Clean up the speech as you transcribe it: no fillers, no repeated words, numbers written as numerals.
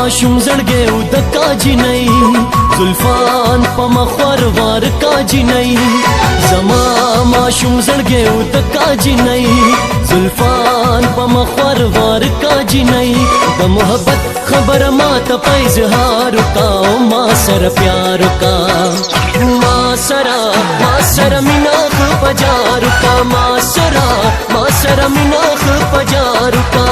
माशुम زړګې او د کاجی نه زلفان په مخور وار کاجی نه زما माशुम زړګې او د کاجی نه زلفان په مخور وار کاجی نه د محبت خبر ما ته په اظهار کا او ما سره پیار کا ما سره مینا خ پجار کا ما سره مینا خ پجار کا